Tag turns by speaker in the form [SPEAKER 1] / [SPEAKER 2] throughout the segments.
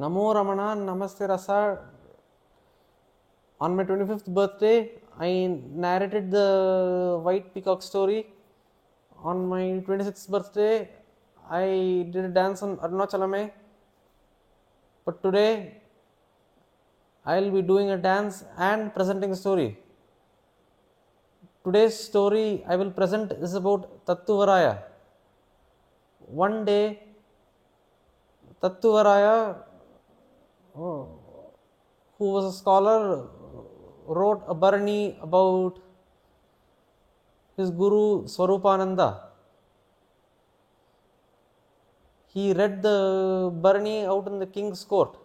[SPEAKER 1] Namo Ramana, Namaste Rasa. On my 25th birthday, I narrated the White Peacock story. On my 26th birthday, I did a dance on Arunachalame. But today, I will be doing a dance and presenting a story. Today's story I will present is about Tattuvaraya. One day, Tattuvaraya, who was a scholar, wrote a Bharani about his guru Swarupananda. He read the Bharani out in the king's court.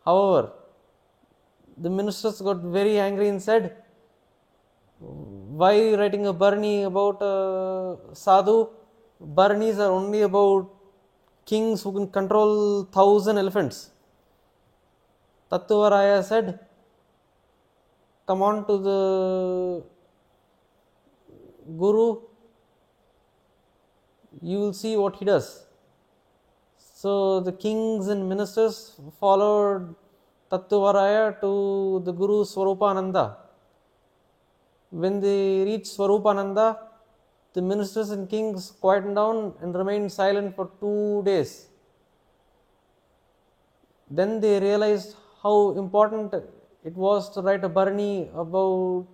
[SPEAKER 1] However, the ministers got very angry and said, "Why are you writing a Bharani about sadhu? Bharanis are only about kings who can control 1,000 elephants." Tattuvaraya said, "Come on to the guru, you will see what he does." So the kings and ministers followed Tattuvaraya to the guru Swarupananda. When they reached Swarupananda, the ministers and kings quieted down and remained silent for 2 days. Then they realized how important it was to write a Bharani about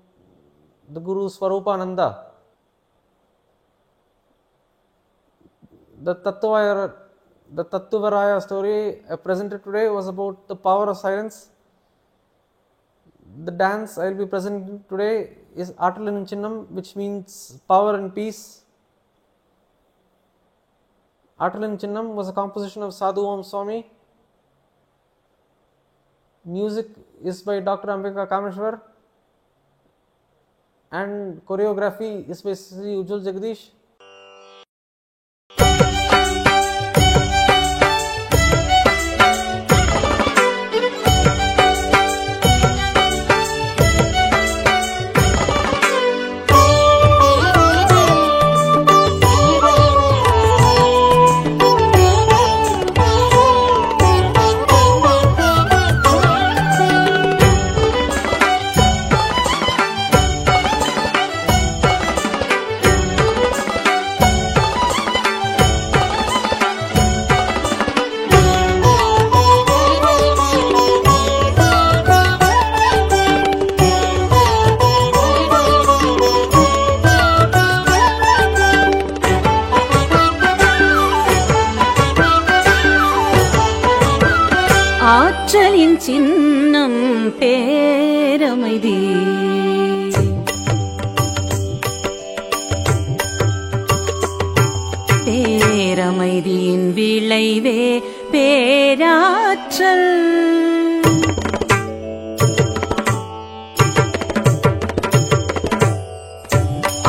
[SPEAKER 1] the guru Swarupananda. The Tattuvaraya story I presented today was about the power of silence. The dance I will be presenting today is Aattalin Chinnam, which means power and peace. Aattalin Chinnam was a composition of Sadhu Om Swami. Music is by Dr. Ambika Kameshwar and choreography is by Sri Ujjwal Jagdish.
[SPEAKER 2] ஆற்றலின் சின்னம் பேரமைதி, பேரமைதியின் விளைவே பேராற்றல்.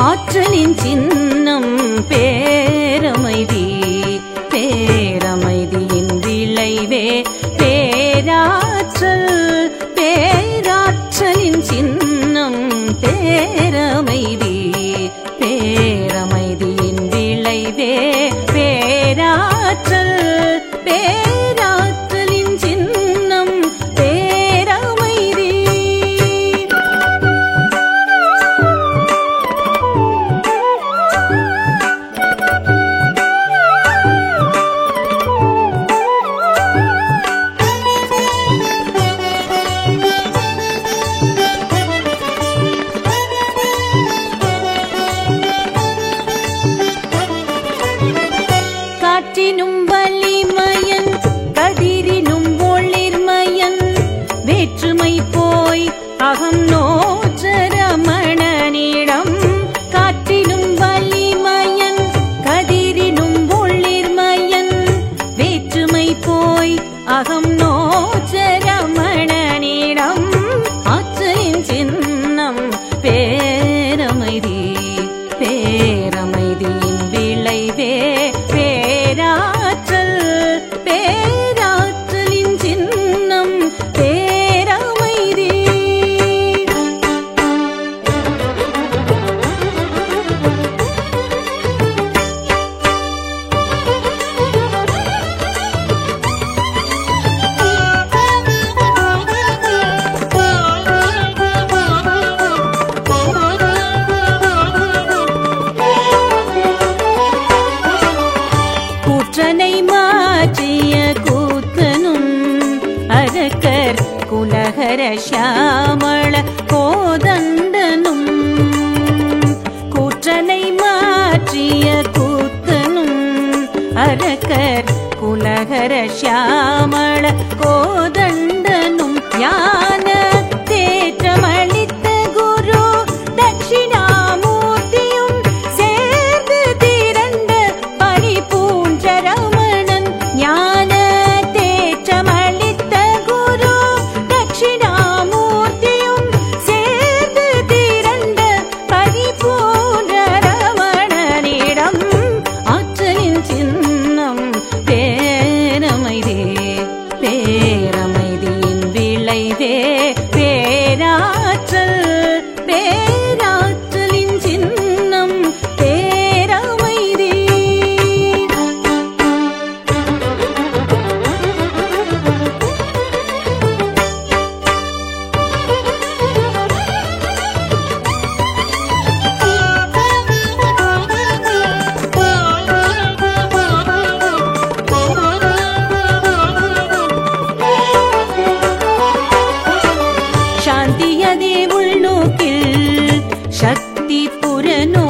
[SPEAKER 2] ஆற்றலின் சின்னம் பேரமைதி, பேரமைதியின் விளைவே பேராற்றல். பேராற்றலின் சின்னம் பேரமைதி, பேரமைதியின் விளைவே பேராற்றல். பேராற்றலின் சின்னம் பேரமைதி. ശ്യാമള കോദണ്ഡനും ജ്ഞാന തേറ്റമളിത്ത ഗുരു ദക്ഷിണാമൂർത്തിയും ചേർന്ന് തിരണ്ട പരിപൂഞ്ച രമണൻ ജ്ഞാന തേറ്റമളിത്ത ഗുരു ദക്ഷിണാമൂർത്തിയും ചേർന്ന് തിരണ്ട പരിപൂഞ്ച രമണനിடம் ஆற்றலின் சின்னம் பேரமைதி பேரமைதியின் விளைவே பேராற்றல் பேராற்றலின் சின்னம் பேரமைதி ശാന്തിയതേ ഉൾനോക്കിൽ ശക്തി പുരനോ